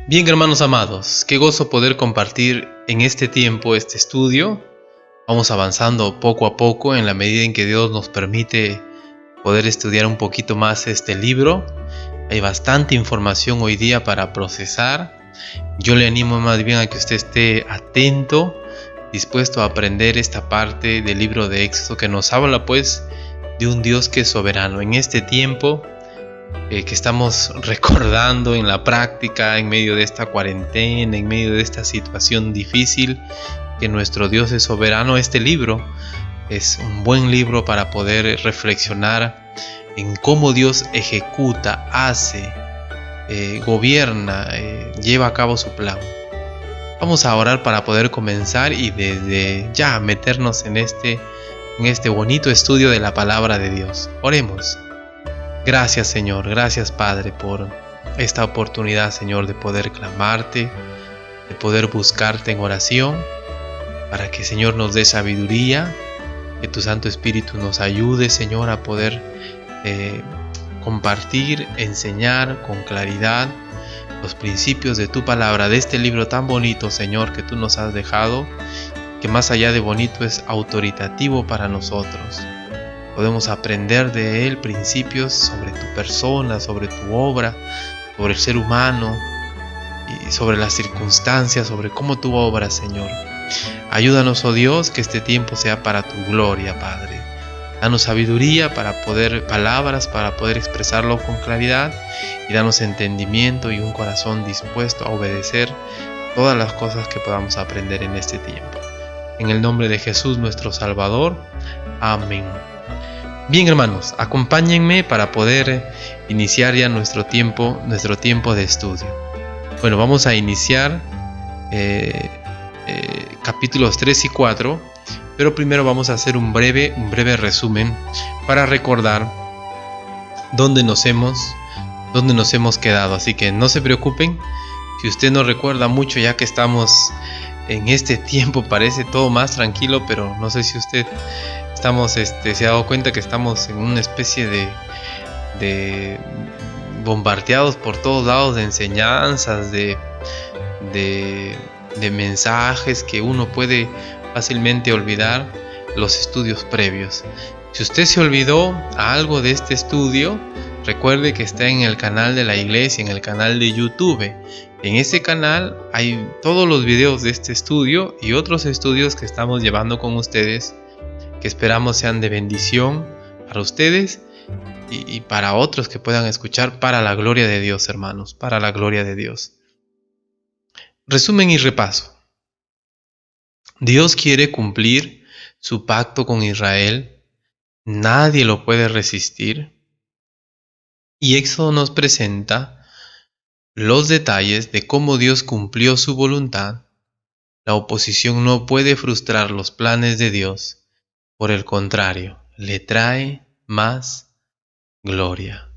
Bien, hermanos amados, qué gozo poder compartir en este tiempo este estudio. Vamos avanzando poco a poco en la medida en que Dios nos permite poder estudiar un poquito más este libro. Hay bastante información hoy día para procesar. Yo le animo más bien a que usted esté atento, dispuesto a aprender esta parte del libro de Éxodo que nos habla pues de un Dios que es soberano. En este tiempo que estamos recordando en la práctica, en medio de esta cuarentena, en medio de esta situación difícil, que nuestro Dios es soberano. Este libro es un buen libro para poder reflexionar en cómo Dios ejecuta, hace, gobierna, lleva a cabo su plan. Vamos a orar para poder comenzar y desde ya meternos en este bonito estudio de la palabra de Dios. Oremos. Gracias, Señor, gracias, Padre, por esta oportunidad, Señor, de poder clamarte, de poder buscarte en oración, para que, Señor, nos dé sabiduría, que tu Santo Espíritu nos ayude, Señor, a poder compartir, enseñar con claridad los principios de tu palabra, de este libro tan bonito, Señor, que tú nos has dejado, que más allá de bonito es autoritativo para nosotros. Podemos aprender de él principios sobre tu persona, sobre tu obra, sobre el ser humano y sobre las circunstancias, sobre cómo tú obras, Señor. Ayúdanos, oh Dios, que este tiempo sea para tu gloria, Padre. Danos sabiduría palabras para poder expresarlo con claridad, y danos entendimiento y un corazón dispuesto a obedecer todas las cosas que podamos aprender en este tiempo. En el nombre de Jesús, nuestro Salvador. Amén. Bien, hermanos, acompáñenme para poder iniciar ya nuestro tiempo de estudio. Bueno, vamos a iniciar capítulos 3 y 4, pero primero vamos a hacer un breve resumen para recordar dónde nos hemos quedado. Así que no se preocupen, si usted no recuerda mucho, ya que estamos en este tiempo, parece todo más tranquilo, pero no sé si usted se ha dado cuenta que estamos en una especie de bombardeados por todos lados de enseñanzas, de mensajes que uno puede fácilmente olvidar los estudios previos. Si usted se olvidó algo de este estudio, recuerde que está en el canal de la iglesia, en el canal de YouTube. En ese canal hay todos los videos de este estudio y otros estudios que estamos llevando con ustedes, que esperamos sean de bendición para ustedes y para otros que puedan escuchar, para la gloria de Dios, hermanos, para la gloria de Dios. Resumen y repaso. Dios quiere cumplir su pacto con Israel, nadie lo puede resistir, y Éxodo nos presenta los detalles de cómo Dios cumplió su voluntad. La oposición no puede frustrar los planes de Dios. Por el contrario, le trae más gloria.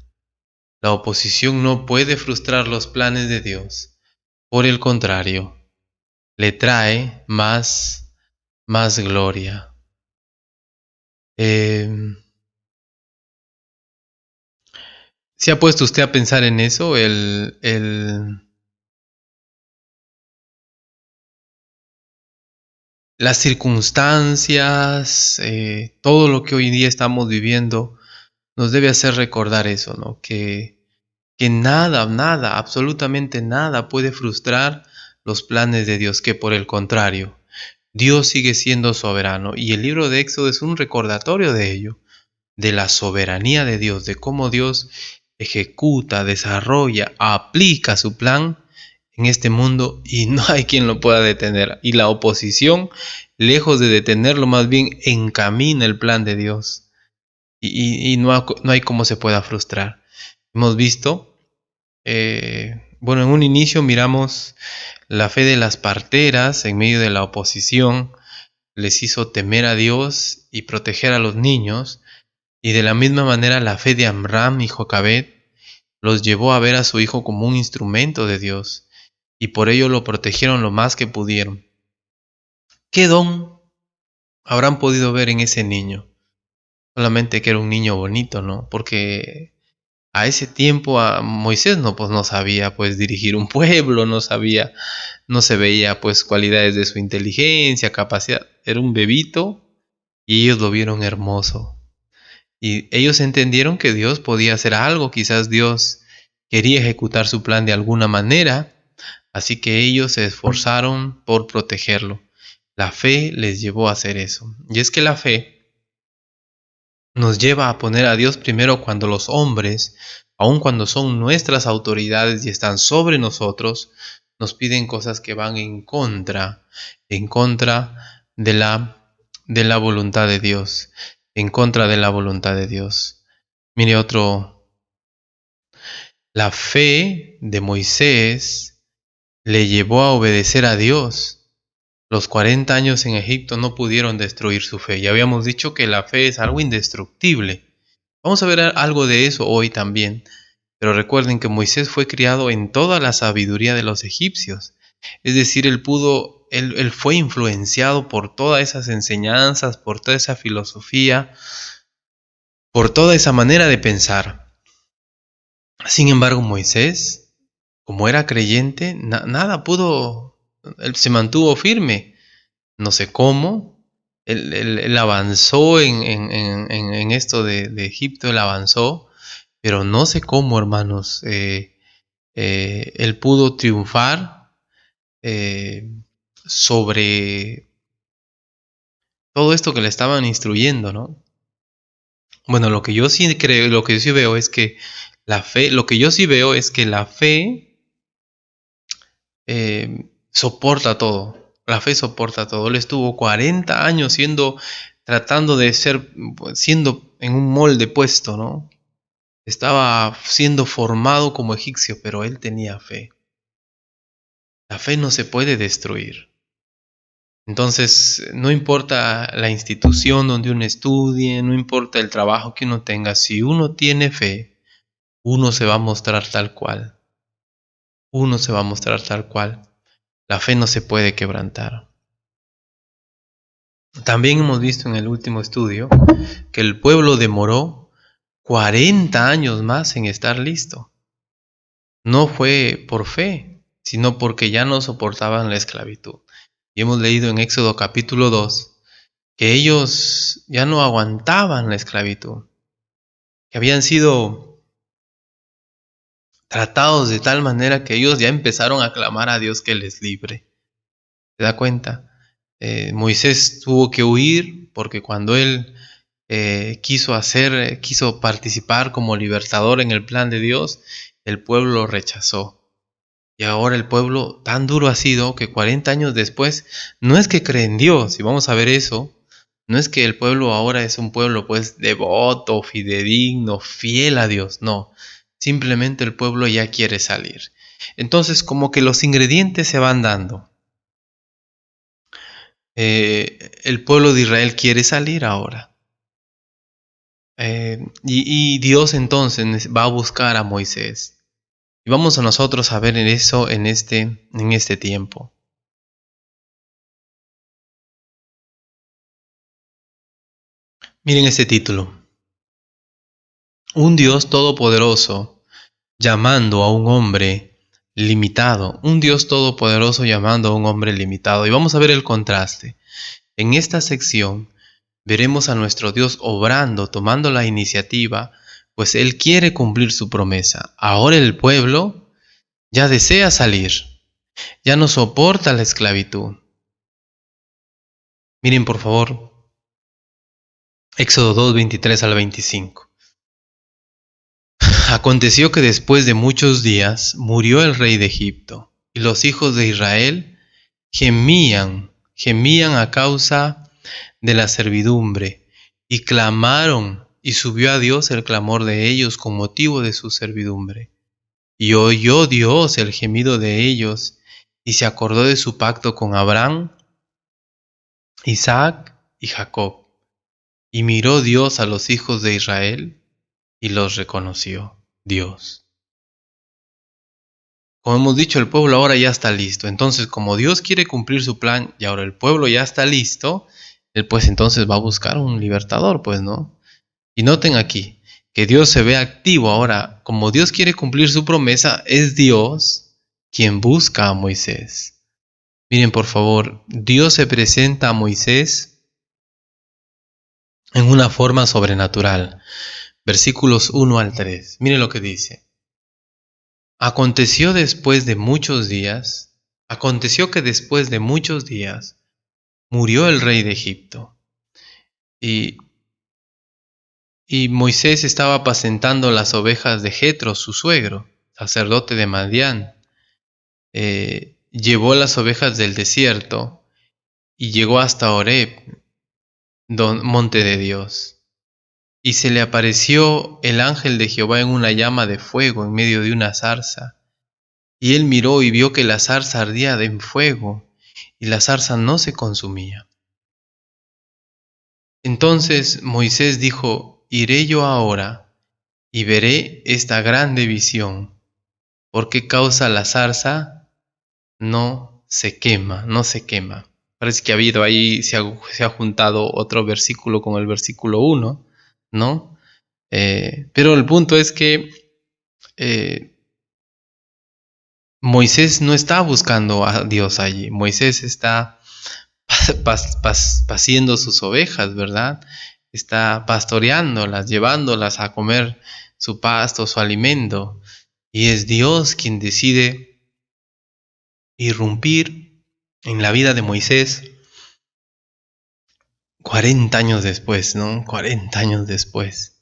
La oposición no puede frustrar los planes de Dios. Por el contrario, le trae más gloria. ¿Se ha puesto usted a pensar en eso? Las circunstancias, todo lo que hoy día estamos viviendo nos debe hacer recordar eso, ¿no? Que nada, absolutamente nada puede frustrar los planes de Dios, que por el contrario, Dios sigue siendo soberano. Y el libro de Éxodo es un recordatorio de ello, de la soberanía de Dios, de cómo Dios ejecuta, desarrolla, aplica su plan en este mundo y no hay quien lo pueda detener. Y la oposición, lejos de detenerlo, más bien encamina el plan de Dios. Y no hay cómo se pueda frustrar. Hemos visto, en un inicio miramos la fe de las parteras en medio de la oposición. Les hizo temer a Dios y proteger a los niños. Y de la misma manera la fe de Amram y Jocabed los llevó a ver a su hijo como un instrumento de Dios. Y por ello lo protegieron lo más que pudieron. ¿Qué don habrán podido ver en ese niño? Solamente que era un niño bonito, ¿no? Porque a ese tiempo a Moisés no sabía pues dirigir un pueblo, no se veía pues cualidades de su inteligencia, capacidad. Era un bebito y ellos lo vieron hermoso. Y ellos entendieron que Dios podía hacer algo, quizás Dios quería ejecutar su plan de alguna manera, así que ellos se esforzaron por protegerlo. La fe les llevó a hacer eso. Y es que la fe nos lleva a poner a Dios primero cuando los hombres, aun cuando son nuestras autoridades y están sobre nosotros, nos piden cosas que van en contra de la voluntad de Dios, en contra de la voluntad de Dios. Mire otro, la fe de Moisés le llevó a obedecer a Dios. Los 40 años en Egipto no pudieron destruir su fe. Ya habíamos dicho que la fe es algo indestructible. Vamos a ver algo de eso hoy también. Pero recuerden que Moisés fue criado en toda la sabiduría de los egipcios. Es decir, él fue influenciado por todas esas enseñanzas, por toda esa filosofía, por toda esa manera de pensar. Sin embargo, Moisés, como era creyente, nada pudo, él se mantuvo firme. No sé cómo, él avanzó en esto de Egipto, él avanzó, pero no sé cómo, hermanos, él pudo triunfar eh, sobre todo esto que le estaban instruyendo, ¿no? Bueno, lo que yo sí creo, lo que yo sí veo es que la fe, lo que yo sí veo es que la fe soporta todo. La fe soporta todo. Él estuvo 40 años tratando de ser, siendo en un molde puesto, ¿no? Estaba siendo formado como egipcio, pero él tenía fe. La fe no se puede destruir. Entonces, no importa la institución donde uno estudie, no importa el trabajo que uno tenga, si uno tiene fe, uno se va a mostrar tal cual. Uno se va a mostrar tal cual. La fe no se puede quebrantar. También hemos visto en el último estudio que el pueblo demoró 40 años más en estar listo. No fue por fe, sino porque ya no soportaban la esclavitud. Y hemos leído en Éxodo capítulo 2 que ellos ya no aguantaban la esclavitud, que habían sido tratados de tal manera que ellos ya empezaron a clamar a Dios que les libre. ¿Se da cuenta? Moisés tuvo que huir porque cuando él quiso participar como libertador en el plan de Dios, el pueblo lo rechazó. Y ahora el pueblo tan duro ha sido que 40 años después, no es que cree en Dios, y vamos a ver eso, no es que el pueblo ahora es un pueblo pues devoto, fidedigno, fiel a Dios, no, simplemente el pueblo ya quiere salir. Entonces como que los ingredientes se van dando. El pueblo de Israel quiere salir ahora. Y Dios entonces va a buscar a Moisés. Y vamos a nosotros a ver en eso en este tiempo. Miren este título. Un Dios todopoderoso llamando a un hombre limitado. Un Dios todopoderoso llamando a un hombre limitado. Y vamos a ver el contraste. En esta sección veremos a nuestro Dios obrando, tomando la iniciativa, pues Él quiere cumplir su promesa. Ahora el pueblo ya desea salir, ya no soporta la esclavitud. Miren por favor, Éxodo 2, 23 al 25. Aconteció que después de muchos días murió el rey de Egipto, y los hijos de Israel gemían a causa de la servidumbre, y clamaron, y subió a Dios el clamor de ellos con motivo de su servidumbre. Y oyó Dios el gemido de ellos, y se acordó de su pacto con Abraham, Isaac y Jacob. Y miró Dios a los hijos de Israel, y los reconoció Dios. Como hemos dicho, el pueblo ahora ya está listo. Entonces, como Dios quiere cumplir su plan y ahora el pueblo ya está listo, Él pues entonces va a buscar un libertador, pues, ¿no? Y noten aquí que Dios se ve activo ahora. Como Dios quiere cumplir su promesa, es Dios quien busca a Moisés. Miren por favor, Dios se presenta a Moisés en una forma sobrenatural. Versículos 1 al 3. Miren lo que dice. Aconteció que después de muchos días murió el rey de Egipto. Y Moisés estaba apacentando las ovejas de Jetro, su suegro, sacerdote de Madián. Llevó las ovejas del desierto y llegó hasta Horeb, monte de Dios. Y se le apareció el ángel de Jehová en una llama de fuego en medio de una zarza. Y él miró y vio que la zarza ardía en fuego, y la zarza no se consumía. Entonces Moisés dijo: Iré yo ahora y veré esta grande visión. ¿Por qué causa la zarza no se quema? No se quema. Parece que ha habido ahí, se ha juntado otro versículo con el versículo 1, ¿no? Pero el punto es que Moisés no está buscando a Dios allí. Moisés está paciendo sus ovejas, ¿verdad? Está pastoreándolas, llevándolas a comer su pasto, su alimento. Y es Dios quien decide irrumpir en la vida de Moisés 40 años después, ¿no? 40 años después.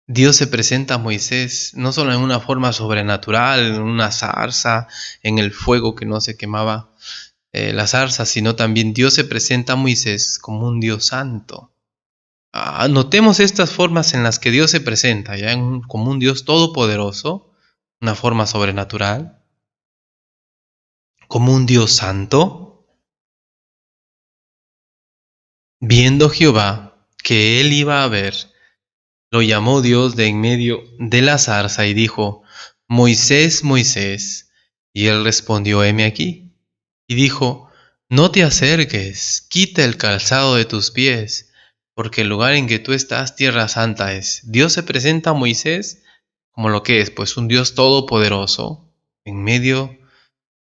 Dios se presenta a Moisés no solo en una forma sobrenatural, en una zarza, en el fuego que no se quemaba la zarza, sino también Dios se presenta a Moisés como un Dios santo. Notemos estas formas en las que Dios se presenta, ¿ya? Como un Dios todopoderoso, una forma sobrenatural, como un Dios santo. Viendo Jehová que él iba a ver, lo llamó Dios de en medio de la zarza y dijo: Moisés, Moisés. Y él respondió: heme aquí. Y dijo: no te acerques, quita el calzado de tus pies, porque el lugar en que tú estás, tierra santa es. Dios se presenta a Moisés como lo que es, pues un Dios todopoderoso, en medio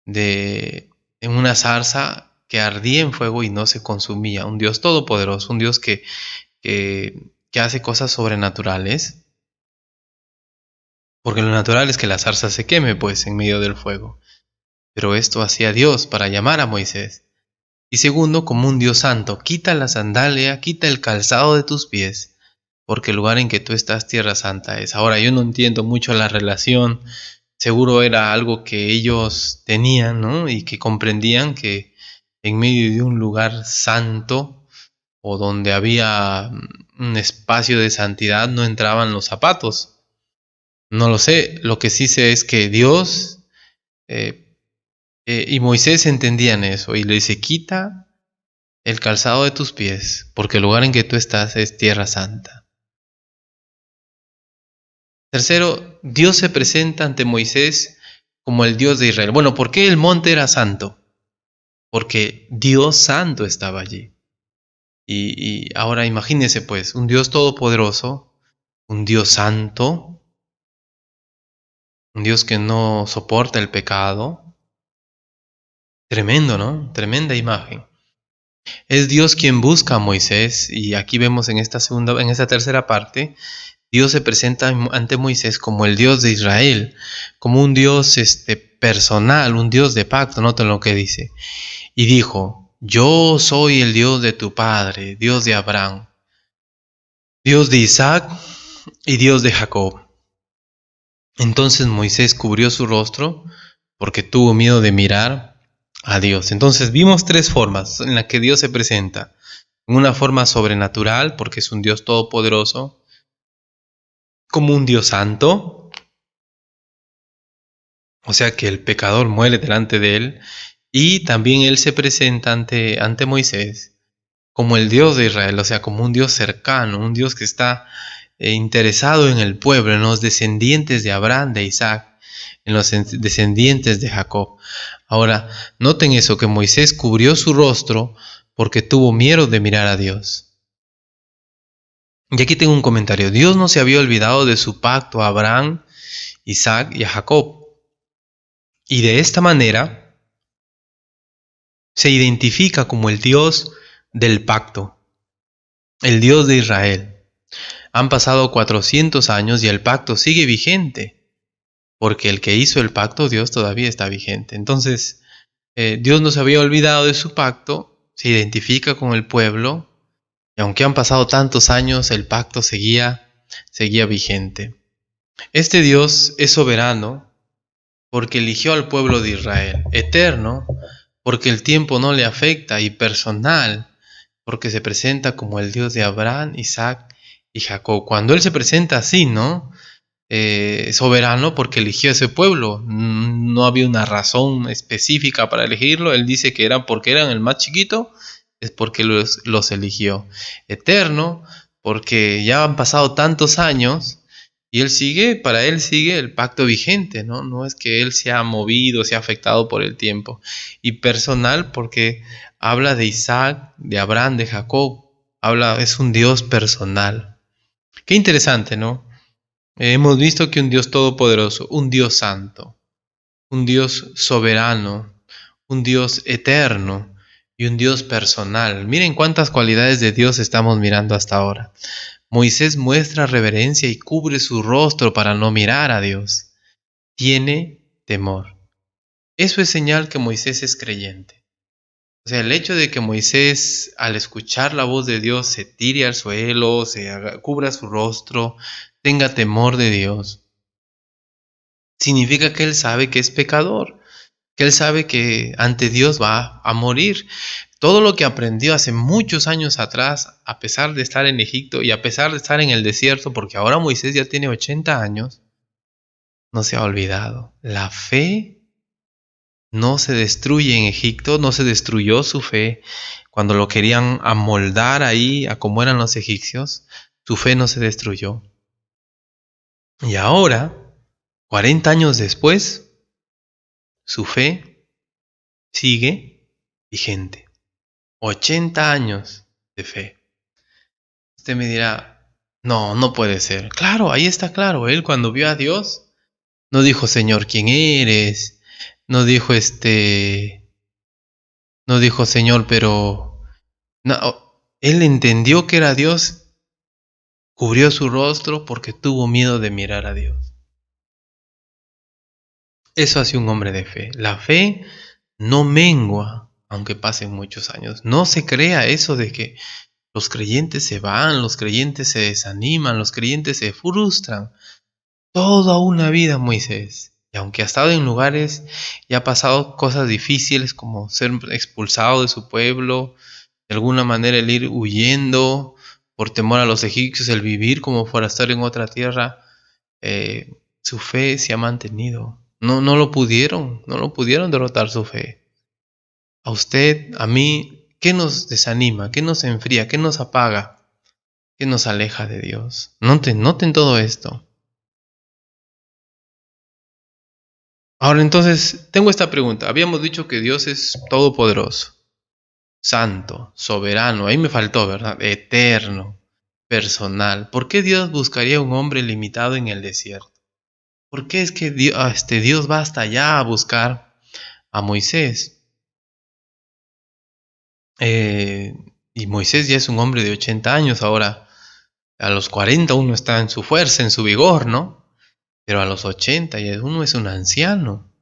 en una zarza que ardía en fuego y no se consumía. Un Dios todopoderoso, un Dios que hace cosas sobrenaturales, porque lo natural es que la zarza se queme, pues, en medio del fuego. Pero esto hacía Dios para llamar a Moisés. Y segundo, como un Dios santo, quita la sandalia, quita el calzado de tus pies, porque el lugar en que tú estás, tierra santa es. Ahora, yo no entiendo mucho la relación, seguro era algo que ellos tenían, ¿no? Y que comprendían que en medio de un lugar santo, o donde había un espacio de santidad, no entraban los zapatos. No lo sé, lo que sí sé es que Dios y Moisés entendían eso y le dice: quita el calzado de tus pies, porque el lugar en que tú estás es tierra santa. Tercero, Dios se presenta ante Moisés como el Dios de Israel. Bueno, ¿por qué el monte era santo? Porque Dios santo estaba allí. Y ahora imagínense pues, un Dios todopoderoso, un Dios santo, un Dios que no soporta el pecado. Tremendo, ¿no? Tremenda imagen. Es Dios quien busca a Moisés, y aquí vemos en esta tercera parte, Dios se presenta ante Moisés como el Dios de Israel, como un Dios personal, un Dios de pacto. Noten lo que dice. Y dijo: yo soy el Dios de tu padre, Dios de Abraham, Dios de Isaac y Dios de Jacob. Entonces Moisés cubrió su rostro porque tuvo miedo de mirar a Dios. Entonces vimos tres formas en las que Dios se presenta. Una forma sobrenatural, porque es un Dios todopoderoso, como un Dios santo, o sea que el pecador muere delante de él, y también él se presenta ante Moisés como el Dios de Israel, o sea, como un Dios cercano, un Dios que está interesado en el pueblo, en los descendientes de Abraham, de Isaac, en los descendientes de Jacob. Ahora, noten eso, que Moisés cubrió su rostro porque tuvo miedo de mirar a Dios. Y aquí tengo un comentario. Dios no se había olvidado de su pacto a Abraham, Isaac y a Jacob. Y de esta manera se identifica como el Dios del pacto, el Dios de Israel. Han pasado 400 años y el pacto sigue vigente, porque el que hizo el pacto, Dios, todavía está vigente. Entonces, Dios no se había olvidado de su pacto, se identifica con el pueblo, y aunque han pasado tantos años, el pacto seguía vigente. Este Dios es soberano porque eligió al pueblo de Israel, eterno porque el tiempo no le afecta, y personal porque se presenta como el Dios de Abraham, Isaac y Jacob. Cuando Él se presenta así, ¿no? Soberano porque eligió a ese pueblo. No había una razón específica para elegirlo. Él dice que era porque eran el más chiquito, es porque los eligió. Eterno porque ya han pasado tantos años y para él sigue el pacto vigente, ¿no? No es que él se ha movido, se ha afectado por el tiempo. Y personal porque habla de Isaac, de Abraham, de Jacob. Es un Dios personal. Qué interesante, ¿no? Hemos visto que un Dios todopoderoso, un Dios santo, un Dios soberano, un Dios eterno y un Dios personal. Miren cuántas cualidades de Dios estamos mirando hasta ahora. Moisés muestra reverencia y cubre su rostro para no mirar a Dios. Tiene temor. Eso es señal que Moisés es creyente. O sea, el hecho de que Moisés, al escuchar la voz de Dios, se tire al suelo, cubra su rostro, tenga temor de Dios, significa que él sabe que es pecador, que él sabe que ante Dios va a morir. Todo lo que aprendió hace muchos años atrás, a pesar de estar en Egipto y a pesar de estar en el desierto, porque ahora Moisés ya tiene 80 años, no se ha olvidado. La fe no se destruye en Egipto, no se destruyó su fe cuando lo querían amoldar ahí a como eran los egipcios. Su fe no se destruyó. Y ahora, 40 años después, su fe sigue vigente. 80 años de fe. Usted me dirá, no, no puede ser. Claro, ahí está claro. Él cuando vio a Dios, no dijo, Señor, ¿quién eres? No dijo, no dijo, Señor, pero... No, él entendió que era Dios, cubrió su rostro porque tuvo miedo de mirar a Dios. Eso hace un hombre de fe. La fe no mengua, aunque pasen muchos años. No se crea eso de que los creyentes se van, los creyentes se desaniman, los creyentes se frustran. Toda una vida Moisés. Y aunque ha estado en lugares y ha pasado cosas difíciles como ser expulsado de su pueblo, de alguna manera el ir huyendo por temor a los egipcios, el vivir como forastero en otra tierra, su fe se ha mantenido. No lo pudieron derrotar su fe. A usted, a mí, ¿qué nos desanima? ¿Qué nos enfría? ¿Qué nos apaga? ¿Qué nos aleja de Dios? Noten todo esto. Ahora entonces, tengo esta pregunta. Habíamos dicho que Dios es todopoderoso, santo, soberano. Ahí me faltó, ¿verdad? Eterno, personal. ¿Por qué Dios buscaría un hombre limitado en el desierto? ¿Por qué es que Dios va hasta allá a buscar a Moisés? Eh, y Moisés ya es un hombre de 80 años ahora. A los 40 uno está en su fuerza, en su vigor, ¿no? Pero a los 80 ya uno es un anciano.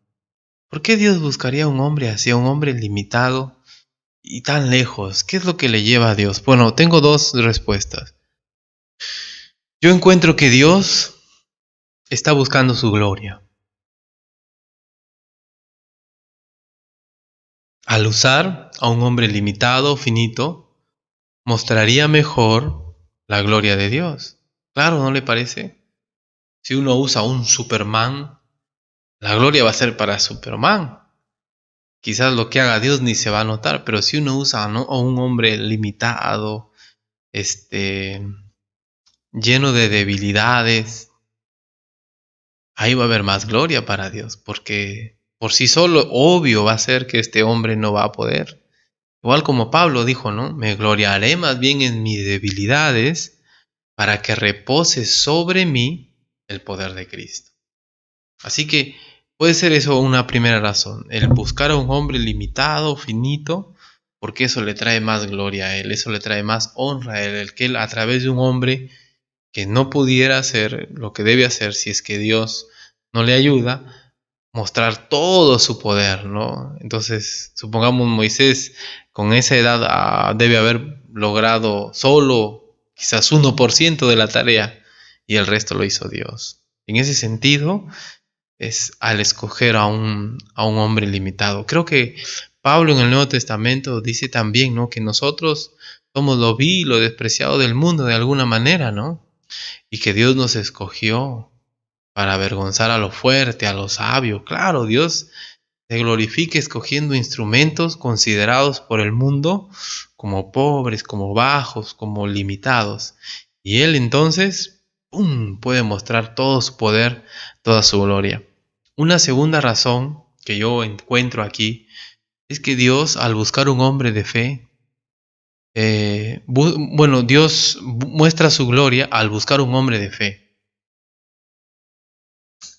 ¿Por qué Dios buscaría a un hombre así, a un hombre limitado y tan lejos? ¿Qué es lo que le lleva a Dios? Bueno, tengo dos respuestas. Yo encuentro que Dios está buscando su gloria. Al usar a un hombre limitado, finito, mostraría mejor la gloria de Dios. Claro, ¿no le parece? Si uno usa a un Superman, la gloria va a ser para Superman. Quizás lo que haga Dios ni se va a notar, pero si uno usa a un hombre limitado, lleno de debilidades, ahí va a haber más gloria para Dios, porque por sí solo, obvio va a ser que este hombre no va a poder. Igual como Pablo dijo, ¿no? Me gloriaré más bien en mis debilidades para que repose sobre mí el poder de Cristo. Así que puede ser eso una primera razón, el buscar a un hombre limitado, finito, porque eso le trae más gloria a él, eso le trae más honra a él, el que él a través de un hombre que no pudiera hacer lo que debe hacer si es que Dios no le ayuda, mostrar todo su poder, ¿no? Entonces, supongamos Moisés con esa edad debe haber logrado solo quizás 1% de la tarea y el resto lo hizo Dios. En ese sentido, es al escoger a un hombre limitado. Creo que Pablo en el Nuevo Testamento dice también, ¿no?, que nosotros somos lo vil, lo despreciado del mundo de alguna manera, ¿no? Y que Dios nos escogió para avergonzar a lo fuerte, a lo sabio. Claro, Dios se glorifica escogiendo instrumentos considerados por el mundo como pobres, como bajos, como limitados. Y Él entonces, ¡pum!, puede mostrar todo su poder, toda su gloria. Una segunda razón que yo encuentro aquí es que Dios, al buscar un hombre de fe, Dios muestra su gloria al buscar un hombre de fe.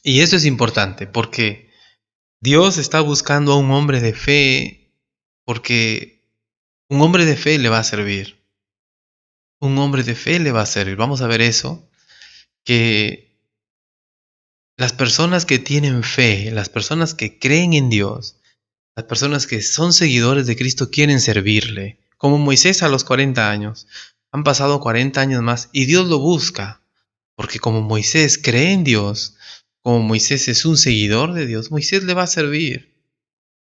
Y eso es importante porque Dios está buscando a un hombre de fe porque un hombre de fe le va a servir. Un hombre de fe le va a servir. Vamos a ver eso, que las personas que tienen fe, las personas que creen en Dios, las personas que son seguidores de Cristo quieren servirle. Como Moisés a los 40 años. Han pasado 40 años más y Dios lo busca. Porque como Moisés cree en Dios, como Moisés es un seguidor de Dios, Moisés le va a servir.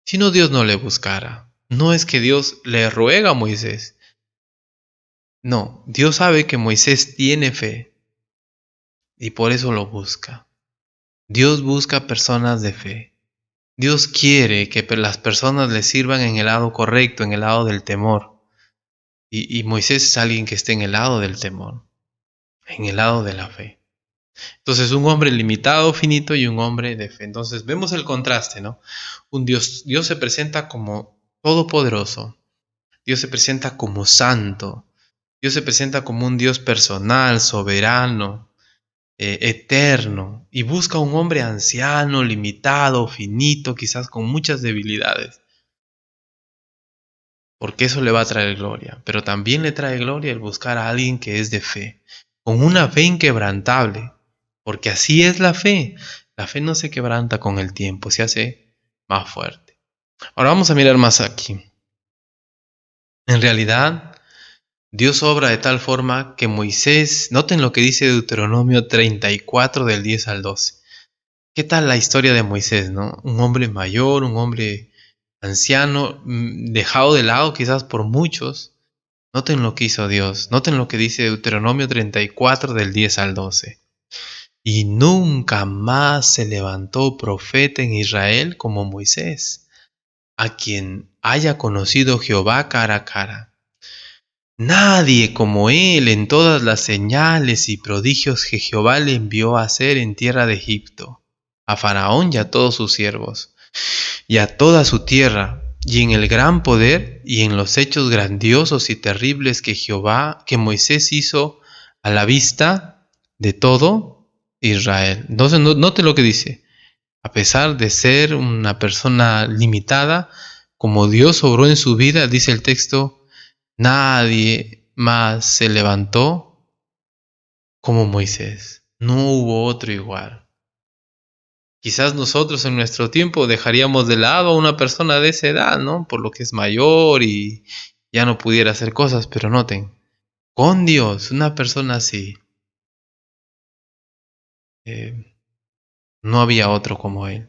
Si no, Dios no le buscara. No es que Dios le ruega a Moisés. No, Dios sabe que Moisés tiene fe y por eso lo busca. Dios busca personas de fe. Dios quiere que las personas le sirvan en el lado correcto, en el lado del temor. Y Moisés es alguien que esté en el lado del temor, en el lado de la fe. Entonces, un hombre limitado, finito y un hombre de fe. Entonces, vemos el contraste, ¿no? Dios se presenta como todopoderoso. Dios se presenta como santo. Dios se presenta como un Dios personal, soberano, eterno. Y busca un hombre anciano, limitado, finito, quizás con muchas debilidades. Porque eso le va a traer gloria. Pero también le trae gloria el buscar a alguien que es de fe, con una fe inquebrantable. Porque así es la fe. La fe no se quebranta con el tiempo, se hace más fuerte. Ahora vamos a mirar más aquí. En realidad, Dios obra de tal forma que Moisés, noten lo que dice Deuteronomio 34 del 10 al 12. ¿Qué tal la historia de Moisés, no? Un hombre mayor, un hombre anciano, dejado de lado quizás por muchos. Noten lo que hizo Dios. Noten lo que dice Deuteronomio 34 del 10 al 12. Y nunca más se levantó profeta en Israel como Moisés, a quien haya conocido Jehová cara a cara. Nadie como él en todas las señales y prodigios que Jehová le envió a hacer en tierra de Egipto, a Faraón y a todos sus siervos, y a toda su tierra, y en el gran poder y en los hechos grandiosos y terribles que Moisés hizo a la vista de todo Israel. Entonces, note lo que dice. A pesar de ser una persona limitada, como Dios obró en su vida, dice el texto, nadie más se levantó como Moisés. No hubo otro igual. Quizás nosotros en nuestro tiempo dejaríamos de lado a una persona de esa edad, ¿no? Por lo que es mayor y ya no pudiera hacer cosas, pero noten, con Dios, una persona así, no había otro como él.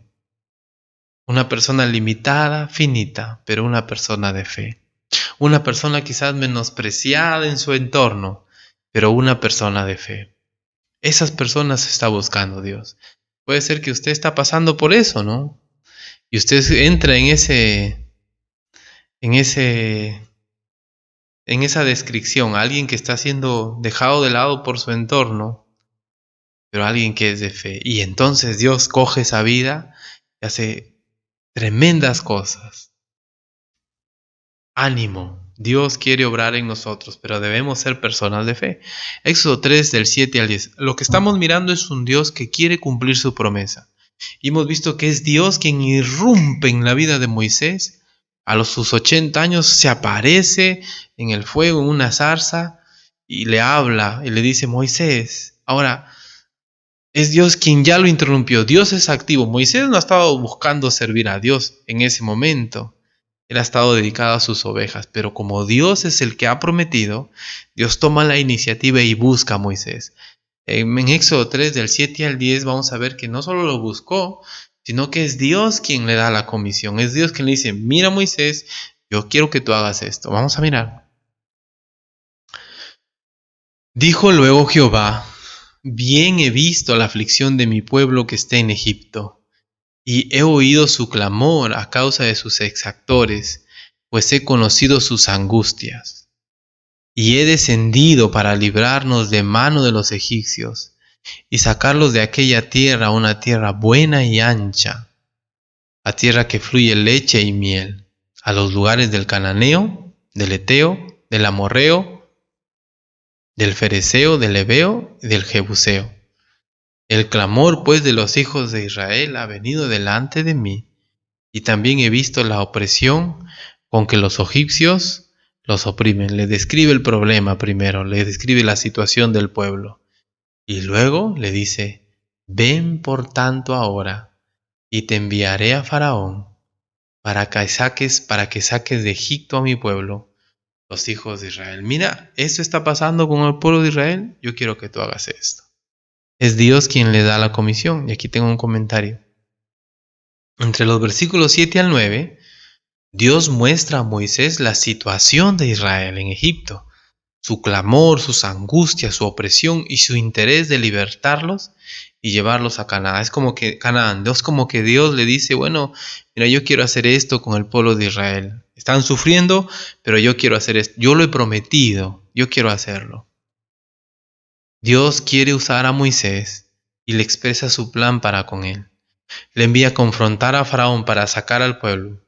Una persona limitada, finita, pero una persona de fe. Una persona quizás menospreciada en su entorno, pero una persona de fe. Esas personas está buscando Dios. Puede ser que usted está pasando por eso, ¿no? Y usted entra en esa descripción, alguien que está siendo dejado de lado por su entorno, pero alguien que es de fe. Y entonces Dios coge esa vida y hace tremendas cosas. Ánimo, Dios quiere obrar en nosotros, pero debemos ser personas de fe. Éxodo 3 del 7 al 10. Lo que estamos mirando es un Dios que quiere cumplir su promesa. Y hemos visto que es Dios quien irrumpe en la vida de Moisés. Sus 80 años se aparece en el fuego, en una zarza, y le habla y le dice: Moisés. Ahora, es Dios quien ya lo interrumpió. Dios es activo. Moisés no ha estado buscando servir a Dios en ese momento. Él ha estado dedicado a sus ovejas. Pero como Dios es el que ha prometido, Dios toma la iniciativa y busca a Moisés. En Éxodo 3, del 7 al 10, vamos a ver que no solo lo buscó, sino que es Dios quien le da la comisión. Es Dios quien le dice: mira, Moisés, yo quiero que tú hagas esto. Vamos a mirar. Dijo luego Jehová: bien he visto la aflicción de mi pueblo que está en Egipto, y he oído su clamor a causa de sus exactores, pues he conocido sus angustias. Y he descendido para librarnos de mano de los egipcios, y sacarlos de aquella tierra a una tierra buena y ancha, a tierra que fluye leche y miel, a los lugares del cananeo, del eteo, del amorreo, del fereceo, del heveo y del jebuseo. El clamor pues de los hijos de Israel ha venido delante de mí, y también he visto la opresión con que los egipcios los oprimen. Le describe el problema primero, le describe la situación del pueblo, y luego le dice: ven por tanto ahora, y te enviaré a Faraón para que saques de Egipto a mi pueblo, los hijos de Israel. Mira, esto está pasando con el pueblo de Israel, yo quiero que tú hagas esto. Es Dios quien le da la comisión. Y aquí tengo un comentario. Entre los versículos 7 al 9, Dios muestra a Moisés la situación de Israel en Egipto, su clamor, sus angustias, su opresión y su interés de libertarlos y llevarlos a Canaán. Es como que Canaán, Dios le dice: bueno, mira, yo quiero hacer esto con el pueblo de Israel. Están sufriendo, pero yo quiero hacer esto. Yo lo he prometido, yo quiero hacerlo. Dios quiere usar a Moisés y le expresa su plan para con él. Le envía a confrontar a Faraón para sacar al pueblo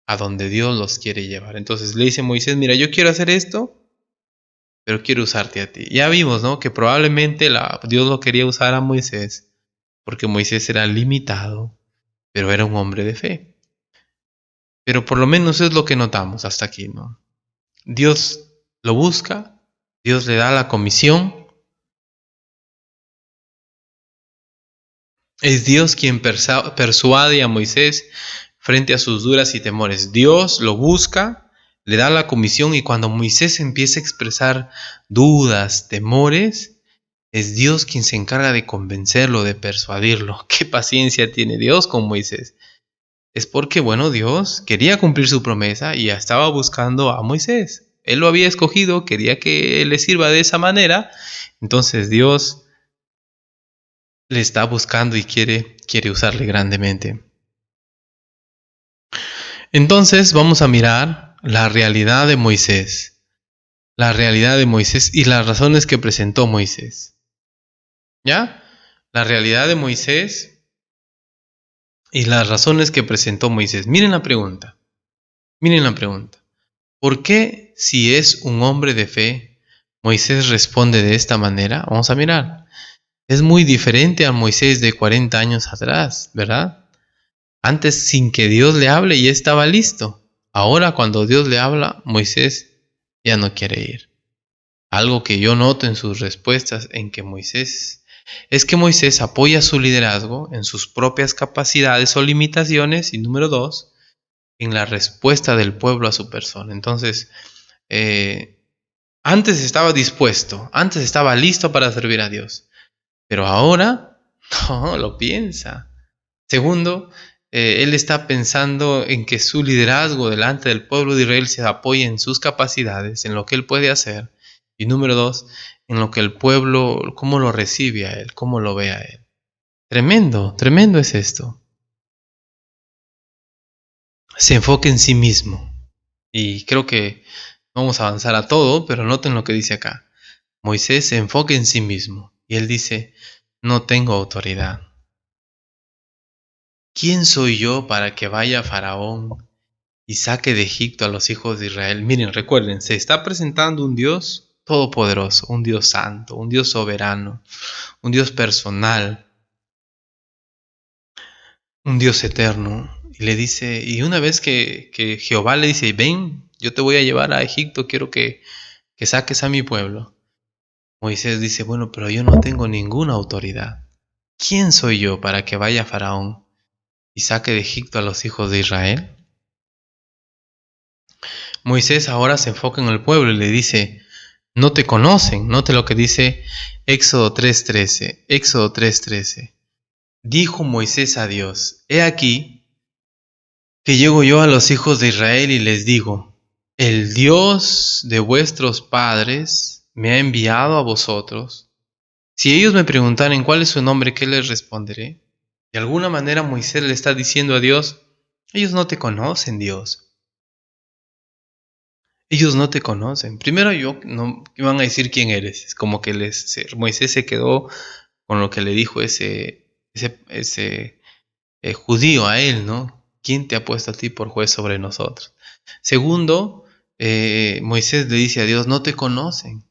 a donde Dios los quiere llevar. Entonces le dice a Moisés: mira, yo quiero hacer esto, pero quiero usarte a ti. Ya vimos, ¿no?, que probablemente Dios lo quería usar a Moisés porque Moisés era limitado, pero era un hombre de fe. Pero por lo menos es lo que notamos hasta aquí, ¿no? Dios lo busca, Dios le da la comisión. Es Dios quien persuade a Moisés frente a sus dudas y temores. Dios lo busca, le da la comisión, y cuando Moisés empieza a expresar dudas, temores, es Dios quien se encarga de convencerlo, de persuadirlo. ¿Qué paciencia tiene Dios con Moisés? Es porque, bueno, Dios quería cumplir su promesa y ya estaba buscando a Moisés. Él lo había escogido, quería que le sirva de esa manera. Entonces Dios le está buscando y quiere usarle grandemente. Entonces vamos a mirar la realidad de Moisés. La realidad de Moisés y las razones que presentó Moisés. ¿Ya? La realidad de Moisés y las razones que presentó Moisés. Miren la pregunta. Miren la pregunta. ¿Por qué, si es un hombre de fe, Moisés responde de esta manera? Vamos a mirar. Es muy diferente a Moisés de 40 años atrás, ¿verdad? Antes, sin que Dios le hable, ya estaba listo. Ahora, cuando Dios le habla, Moisés ya no quiere ir. Algo que yo noto en sus respuestas es que Moisés apoya su liderazgo en sus propias capacidades o limitaciones, y número dos, en la respuesta del pueblo a su persona. Entonces, antes estaba dispuesto, antes estaba listo para servir a Dios, pero ahora no lo piensa. Segundo, él está pensando en que su liderazgo delante del pueblo de Israel se apoye en sus capacidades, en lo que él puede hacer. Y número dos, en lo que el pueblo, cómo lo recibe a él, cómo lo ve a él. Tremendo, tremendo es esto. Se enfoca en sí mismo. Y creo que vamos a avanzar a todo, pero noten lo que dice acá. Moisés se enfoca en sí mismo. Y él dice: no tengo autoridad. ¿Quién soy yo para que vaya a Faraón y saque de Egipto a los hijos de Israel. Miren, recuerden, se está presentando un Dios todopoderoso, un Dios santo, un Dios soberano, un Dios personal, un Dios eterno. Y le dice, y una vez que Jehová le dice, ven, yo te voy a llevar a Egipto, quiero que saques a mi pueblo. Moisés dice, bueno, pero yo no tengo ninguna autoridad. ¿Quién soy yo para que vaya Faraón y saque de Egipto a los hijos de Israel? Moisés ahora se enfoca en el pueblo y le dice, no te conocen. Note lo que dice Éxodo 3:13. Éxodo 3:13. Dijo Moisés a Dios, he aquí que llego yo a los hijos de Israel y les digo, el Dios de vuestros padres me ha enviado a vosotros. Si ellos me preguntaren cuál es su nombre, ¿qué les responderé? De alguna manera Moisés le está diciendo a Dios, ellos no te conocen, Dios. Ellos no te conocen. Primero yo, no van a decir quién eres. Es como que Moisés se quedó con lo que le dijo ese judío a él, ¿no? ¿Quién te ha puesto a ti por juez sobre nosotros? Segundo, Moisés le dice a Dios, no te conocen.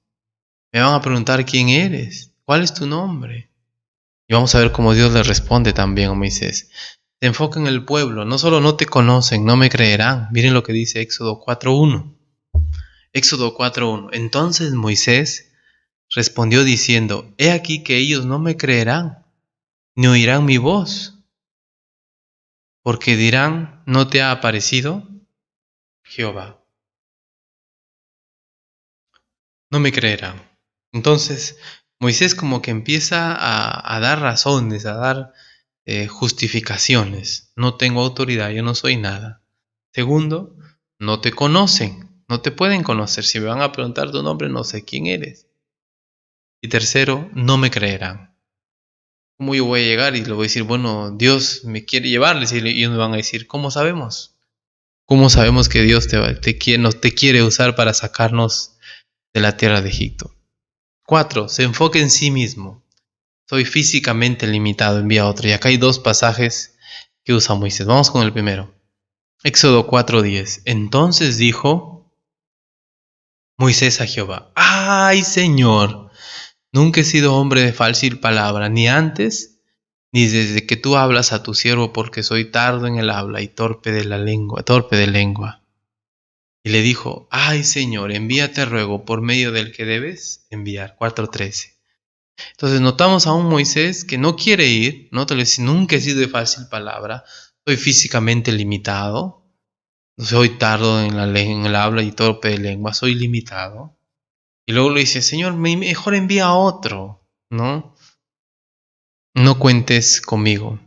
Me van a preguntar quién eres, cuál es tu nombre. Y vamos a ver cómo Dios le responde también a Moisés. Se enfoca en el pueblo, no solo no te conocen, no me creerán. Miren lo que dice Éxodo 4:1. Éxodo 4:1. Entonces Moisés respondió diciendo, he aquí que ellos no me creerán, ni oirán mi voz, porque dirán, ¿no te ha aparecido Jehová? No me creerán. Entonces Moisés como que empieza a dar razones, a dar justificaciones. No tengo autoridad, yo no soy nada. Segundo, no te conocen, no te pueden conocer. Si me van a preguntar tu nombre, no sé quién eres. Y tercero, no me creerán. ¿Cómo yo voy a llegar y le voy a decir, bueno, Dios me quiere llevarles? Y ellos me van a decir, ¿cómo sabemos? ¿Cómo sabemos que Dios te quiere usar para sacarnos de la tierra de Egipto? 4. Se enfoca en sí mismo. Soy físicamente limitado, envía otro. Y acá hay dos pasajes que usa Moisés. Vamos con el primero. Éxodo 4:10. Entonces dijo Moisés a Jehová, ¡ay, Señor! Nunca he sido hombre de fácil palabra, ni antes, ni desde que tú hablas a tu siervo, porque soy tardo en el habla y torpe de lengua. Y le dijo, ¡ay, Señor! Envíate, ruego, por medio del que debes enviar. 4:13. Entonces notamos a un Moisés que no quiere ir, no te lo dice, nunca he sido de fácil palabra, soy físicamente limitado, soy tardo en el habla y torpe de lengua, soy limitado. Y luego le dice, Señor, mejor envía a otro, ¿no? No cuentes conmigo.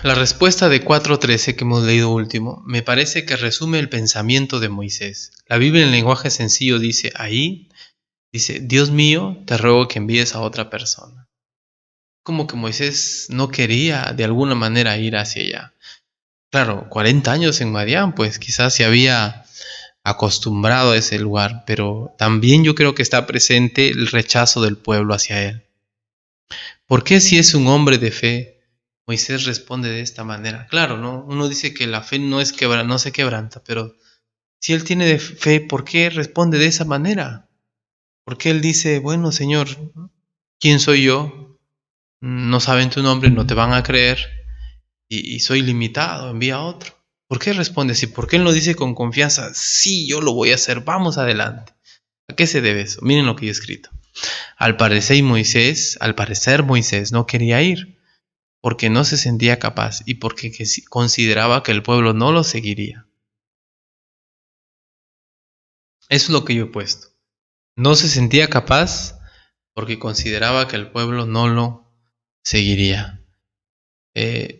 La respuesta de 4:13 que hemos leído último, me parece que resume el pensamiento de Moisés. La Biblia en lenguaje sencillo dice, dice, Dios mío, te ruego que envíes a otra persona. Como que Moisés no quería de alguna manera ir hacia allá. Claro, 40 años en Madián, pues quizás se había acostumbrado a ese lugar, pero también yo creo que está presente el rechazo del pueblo hacia él. ¿Por qué si es un hombre de fe, Moisés responde de esta manera? Claro, ¿no? Uno dice que la fe no se quebranta, pero si él tiene fe, ¿por qué responde de esa manera? ¿Por qué él dice, bueno, Señor, ¿quién soy yo? No saben tu nombre, no te van a creer y soy limitado, envía a otro. ¿Por qué responde así? ¿Por qué él no dice con confianza, sí, yo lo voy a hacer, vamos adelante? ¿A qué se debe eso? Miren lo que yo he escrito. Al parecer Moisés no quería ir porque no se sentía capaz y porque consideraba que el pueblo no lo seguiría. Eso es lo que yo he puesto. No se sentía capaz porque consideraba que el pueblo no lo seguiría.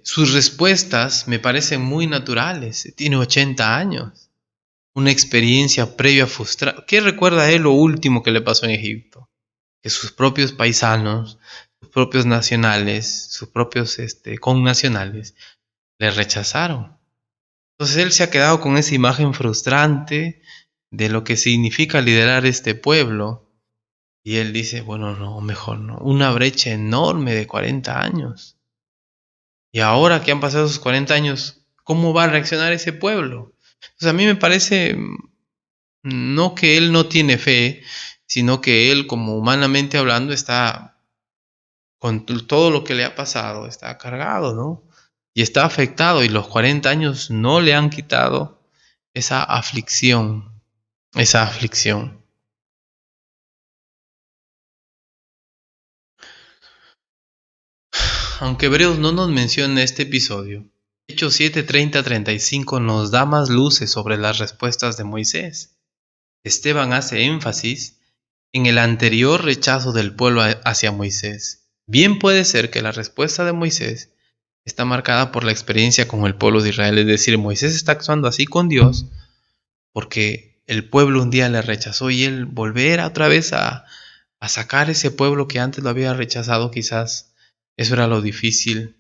Sus respuestas me parecen muy naturales. Tiene 80 años. Una experiencia previa frustrada. ¿Qué recuerda él lo último que le pasó en Egipto? Que sus propios paisanos, sus propios nacionales, sus propios connacionales le rechazaron. Entonces él se ha quedado con esa imagen frustrante de lo que significa liderar este pueblo. Y él dice, bueno, no, mejor no. Una brecha enorme de 40 años. Y ahora que han pasado esos 40 años, ¿cómo va a reaccionar ese pueblo? Entonces a mí me parece no que él no tiene fe, sino que él, como humanamente hablando, está con todo lo que le ha pasado, está cargado, ¿no? Y está afectado y los 40 años no le han quitado esa aflicción, esa aflicción. Aunque Hebreos no nos menciona este episodio, Hechos 7:30-35 nos da más luces sobre las respuestas de Moisés. Esteban hace énfasis en el anterior rechazo del pueblo hacia Moisés. Bien puede ser que la respuesta de Moisés está marcada por la experiencia con el pueblo de Israel, es decir, Moisés está actuando así con Dios porque el pueblo un día le rechazó y él volver otra vez a sacar ese pueblo que antes lo había rechazado, quizás eso era lo difícil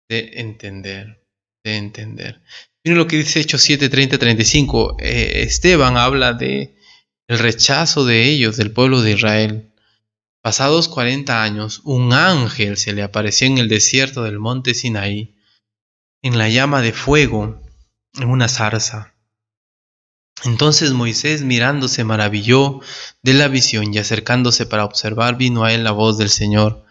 de entender, de entender. Miren lo que dice Hechos 7:30-35. Esteban habla de el rechazo de ellos, del pueblo de Israel. Pasados 40 años, un ángel se le apareció en el desierto del monte Sinaí, en la llama de fuego, en una zarza. Entonces Moisés mirando se maravilló de la visión y acercándose para observar vino a él la voz del Señor.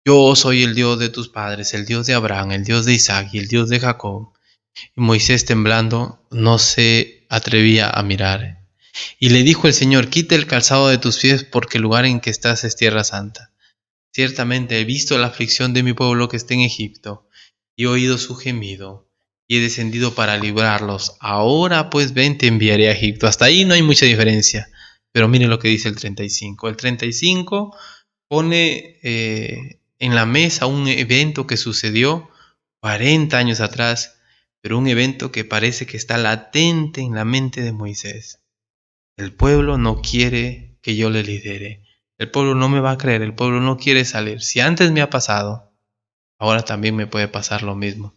Yo soy el Dios de tus padres, el Dios de Abraham, el Dios de Isaac y el Dios de Jacob. Y Moisés temblando no se atrevía a mirar. Y le dijo el Señor, quita el calzado de tus pies porque el lugar en que estás es tierra santa. Ciertamente he visto la aflicción de mi pueblo que está en Egipto, y he oído su gemido, y he descendido para librarlos. Ahora pues ven, te enviaré a Egipto. Hasta ahí no hay mucha diferencia. Pero miren lo que dice el 35. El 35 pone en la mesa un evento que sucedió 40 años atrás, pero un evento que parece que está latente en la mente de Moisés. El pueblo no quiere que yo le lidere. El pueblo no me va a creer, el pueblo no quiere salir. Si antes me ha pasado, ahora también me puede pasar lo mismo.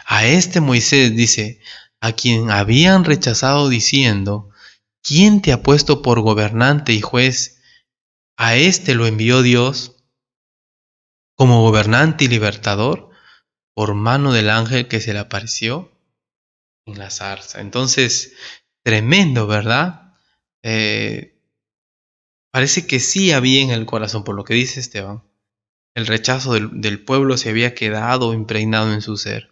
A este Moisés dice, a quien habían rechazado diciendo, ¿quién te ha puesto por gobernante y juez? A este lo envió Dios como gobernante y libertador por mano del ángel que se le apareció en la zarza. Entonces, tremendo, ¿verdad? Parece que sí había en el corazón, por lo que dice Esteban. El rechazo del pueblo se había quedado impregnado en su ser.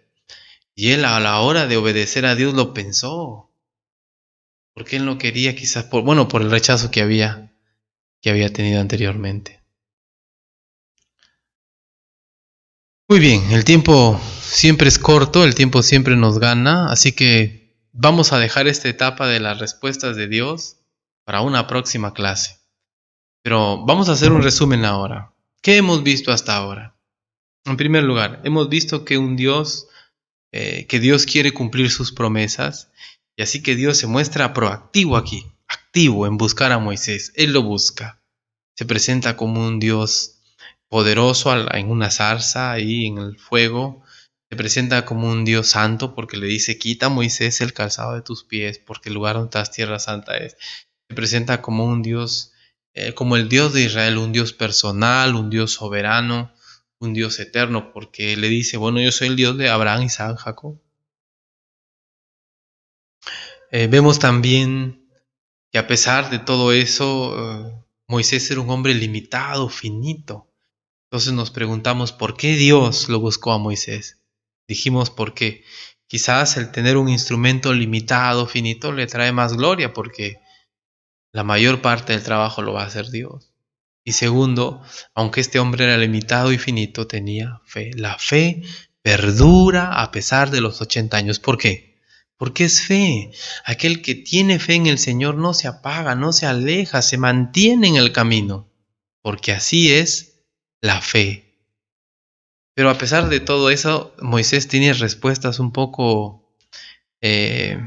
Y él a la hora de obedecer a Dios lo pensó. Porque él no quería quizás, por el rechazo que había tenido anteriormente. Muy bien, el tiempo siempre es corto, el tiempo siempre nos gana, así que vamos a dejar esta etapa de las respuestas de Dios para una próxima clase. Pero vamos a hacer un resumen ahora. ¿Qué hemos visto hasta ahora? En primer lugar, hemos visto que Dios quiere cumplir sus promesas y así que Dios se muestra proactivo aquí, activo en buscar a Moisés. Él lo busca. Se presenta como un Dios poderoso en una zarza ahí en el fuego. Se presenta como un Dios santo porque le dice, quita Moisés el calzado de tus pies porque el lugar donde estás tierra santa es. Se presenta como un Dios, como el Dios de Israel, un Dios personal, un Dios soberano, un Dios eterno, porque le dice, bueno, yo soy el Dios de Abraham, Isaac, Jacob. Vemos también que a pesar de todo eso, Moisés era un hombre limitado, finito. Entonces nos preguntamos por qué Dios lo buscó a Moisés. Dijimos porque quizás el tener un instrumento limitado, finito, le trae más gloria porque la mayor parte del trabajo lo va a hacer Dios. Y segundo, aunque este hombre era limitado y finito, tenía fe. La fe perdura a pesar de los 80 años. ¿Por qué? Porque es fe. Aquel que tiene fe en el Señor no se apaga, no se aleja, se mantiene en el camino. Porque así es la fe. Pero a pesar de todo eso, Moisés tiene respuestas un poco eh,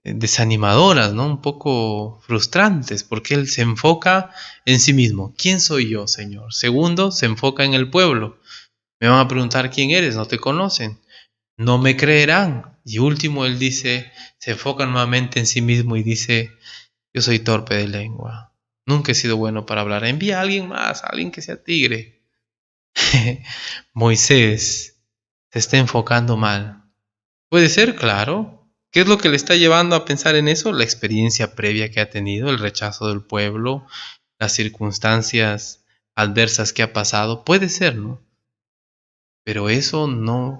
desanimadoras, ¿no? Un poco frustrantes, porque él se enfoca en sí mismo. ¿Quién soy yo, Señor? Segundo, se enfoca en el pueblo. Me van a preguntar quién eres, no te conocen, no me creerán. Y último, él dice, se enfoca nuevamente en sí mismo y dice, yo soy torpe de lengua. Nunca he sido bueno para hablar. Envía a alguien más, a alguien que sea tigre. Moisés se está enfocando mal. Puede ser, claro. ¿Qué es lo que le está llevando a pensar en eso? La experiencia previa que ha tenido, el rechazo del pueblo, las circunstancias adversas que ha pasado. Puede ser, ¿no? Pero eso no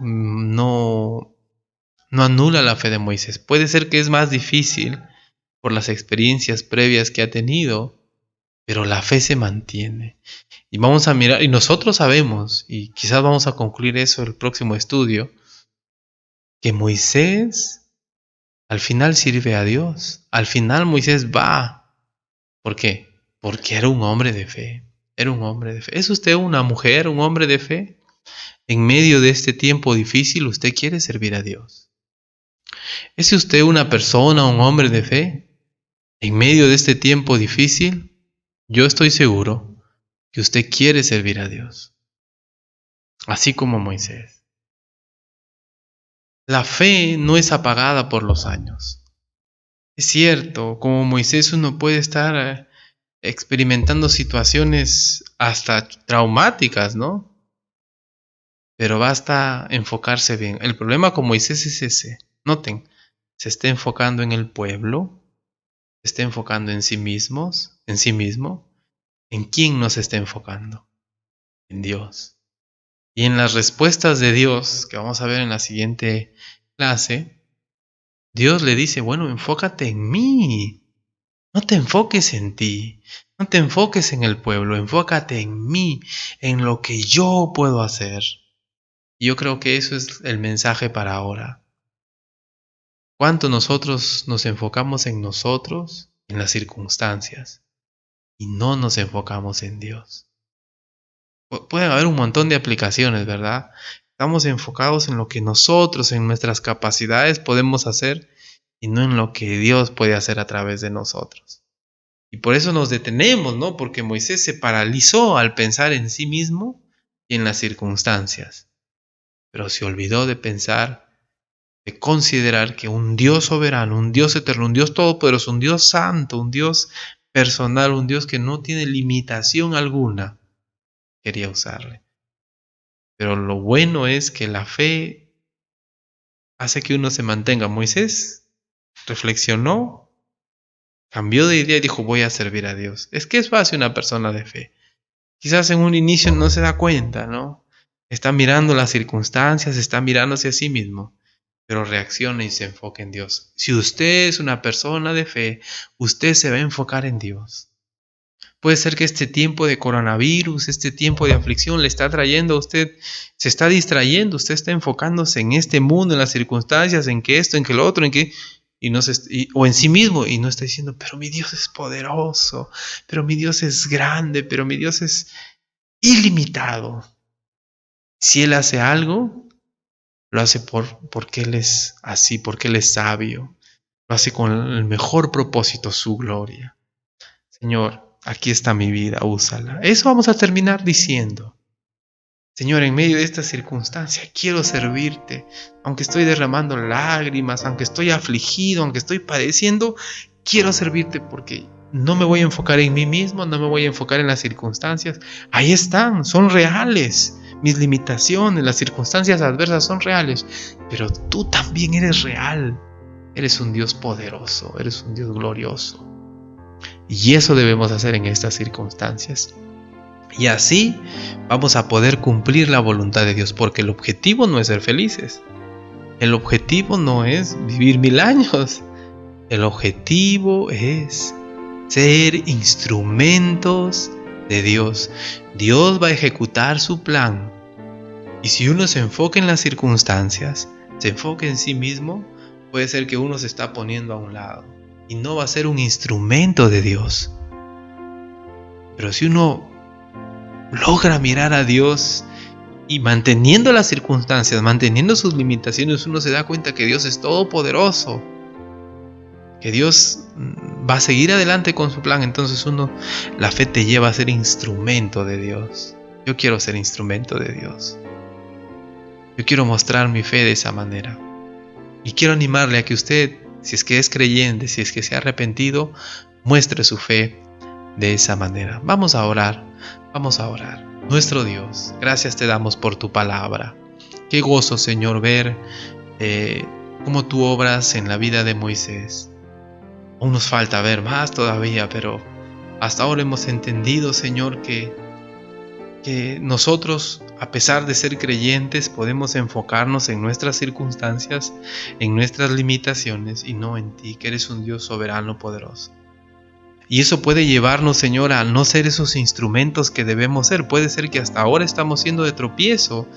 anula la fe de Moisés. Puede ser que es más difícil por las experiencias previas que ha tenido, pero la fe se mantiene. Y vamos a mirar, y nosotros sabemos, y quizás vamos a concluir eso el próximo estudio, que Moisés al final sirve a Dios. Al final Moisés va. ¿Por qué? Porque era un hombre de fe. Era un hombre de fe. ¿Es usted una mujer, un hombre de fe? En medio de este tiempo difícil, usted quiere servir a Dios. ¿Es usted una persona, un hombre de fe? En medio de este tiempo difícil, yo estoy seguro que usted quiere servir a Dios, así como Moisés. La fe no es apagada por los años. Es cierto, como Moisés uno puede estar experimentando situaciones hasta traumáticas, ¿no? Pero basta enfocarse bien. El problema con Moisés es ese. Noten, se está enfocando en el pueblo, se está enfocando en sí mismos, en sí mismo. ¿En quién nos está enfocando? En Dios. Y en las respuestas de Dios, que vamos a ver en la siguiente clase, Dios le dice, bueno, enfócate en mí. No te enfoques en ti. No te enfoques en el pueblo. Enfócate en mí, en lo que yo puedo hacer. Y yo creo que eso es el mensaje para ahora. ¿Cuánto nosotros nos enfocamos en nosotros, en las circunstancias, y no nos enfocamos en Dios? Pueden haber un montón de aplicaciones, ¿verdad? Estamos enfocados en lo que nosotros, en nuestras capacidades podemos hacer y no en lo que Dios puede hacer a través de nosotros. Y por eso nos detenemos, ¿no? Porque Moisés se paralizó al pensar en sí mismo y en las circunstancias. Pero se olvidó de pensar, de considerar que un Dios soberano, un Dios eterno, un Dios todopoderoso, un Dios santo, un Dios personal, un Dios que no tiene limitación alguna, quería usarle. Pero lo bueno es que la fe hace que uno se mantenga. Moisés reflexionó, cambió de idea y dijo, voy a servir a Dios. Es que eso hace una persona de fe. Quizás en un inicio no se da cuenta, ¿no? Está mirando las circunstancias, está mirándose a sí mismo, pero reacciona y se enfoca en Dios. Si usted es una persona de fe, usted se va a enfocar en Dios. Puede ser que este tiempo de coronavirus, este tiempo de aflicción le está trayendo a usted, se está distrayendo, usted está enfocándose en este mundo, en las circunstancias, en que esto, en que lo otro, en que, o en sí mismo, y no está diciendo, pero mi Dios es poderoso, pero mi Dios es grande, pero mi Dios es ilimitado. Si Él hace algo, lo hace porque Él es así, porque Él es sabio, lo hace con el mejor propósito, su gloria. Señor, aquí está mi vida, úsala. Eso vamos a terminar diciendo. Señor, en medio de esta circunstancia quiero servirte, aunque estoy derramando lágrimas, aunque estoy afligido, aunque estoy padeciendo, quiero servirte porque no me voy a enfocar en mí mismo, no me voy a enfocar en las circunstancias. Ahí están, son reales. Mis limitaciones, las circunstancias adversas son reales, pero tú también eres real. Eres un Dios poderoso, eres un Dios glorioso. Y eso debemos hacer en estas circunstancias. Y así vamos a poder cumplir la voluntad de Dios, porque el objetivo no es ser felices. El objetivo no es vivir 1000 años. El objetivo es ser instrumentos de Dios. Dios va a ejecutar su plan. Y si uno se enfoca en las circunstancias, se enfoca en sí mismo, puede ser que uno se está poniendo a un lado y no va a ser un instrumento de Dios. Pero si uno logra mirar a Dios y manteniendo las circunstancias, manteniendo sus limitaciones, uno se da cuenta que Dios es todopoderoso, que Dios va a seguir adelante con su plan. Entonces la fe te lleva a ser instrumento de Dios. Yo quiero ser instrumento de Dios. Yo quiero mostrar mi fe de esa manera. Y quiero animarle a que usted, si es que es creyente, si es que se ha arrepentido, muestre su fe de esa manera. Vamos a orar, vamos a orar. nuestro Dios. Gracias te damos por tu palabra. Qué gozo, Señor, ver cómo tú obras en la vida de Moisés. Aún nos falta ver más todavía, pero hasta ahora hemos entendido, Señor, que nosotros, a pesar de ser creyentes, podemos enfocarnos en nuestras circunstancias, en nuestras limitaciones y no en ti, que eres un Dios soberano, poderoso. Y eso puede llevarnos, Señor, a no ser esos instrumentos que debemos ser. Puede ser que hasta ahora estamos siendo de tropiezo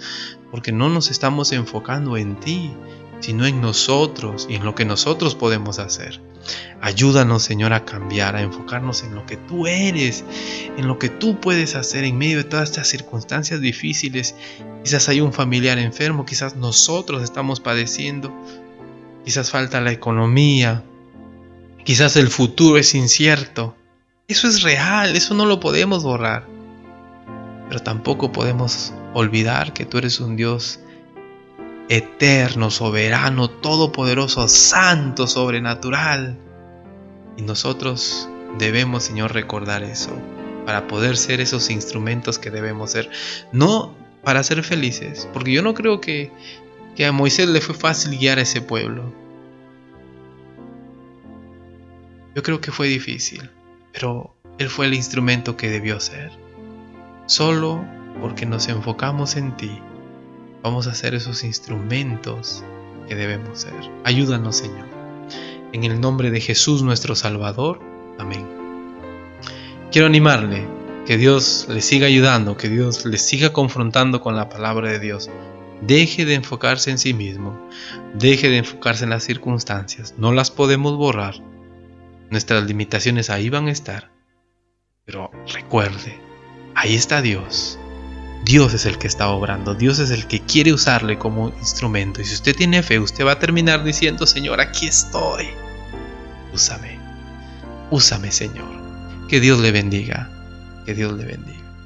porque no nos estamos enfocando en ti, sino en nosotros y en lo que nosotros podemos hacer. Ayúdanos, Señor, a cambiar, a enfocarnos en lo que tú eres, en lo que tú puedes hacer en medio de todas estas circunstancias difíciles. Quizás hay un familiar enfermo, quizás nosotros estamos padeciendo, quizás falta la economía, quizás el futuro es incierto. Eso es real, eso no lo podemos borrar. Pero tampoco podemos olvidar que tú eres un Dios eterno, soberano, todopoderoso, santo, sobrenatural. Y nosotros debemos, Señor, recordar eso para poder ser esos instrumentos que debemos ser. No para ser felices, porque yo no creo que a Moisés le fue fácil guiar a ese pueblo. Yo creo que fue difícil, pero él fue el instrumento que debió ser. Solo porque nos enfocamos en ti, vamos a ser esos instrumentos que debemos ser. Ayúdanos, Señor. En el nombre de Jesús nuestro Salvador. Amén. Quiero animarle, que Dios le siga ayudando, que Dios le siga confrontando con la palabra de Dios. Deje de enfocarse en sí mismo, deje de enfocarse en las circunstancias. No las podemos borrar. Nuestras limitaciones ahí van a estar. Pero recuerde, ahí está Dios. Dios es el que está obrando, Dios es el que quiere usarle como instrumento. Y si usted tiene fe, usted va a terminar diciendo: Señor, aquí estoy. Úsame, Señor. Que Dios le bendiga, que Dios le bendiga.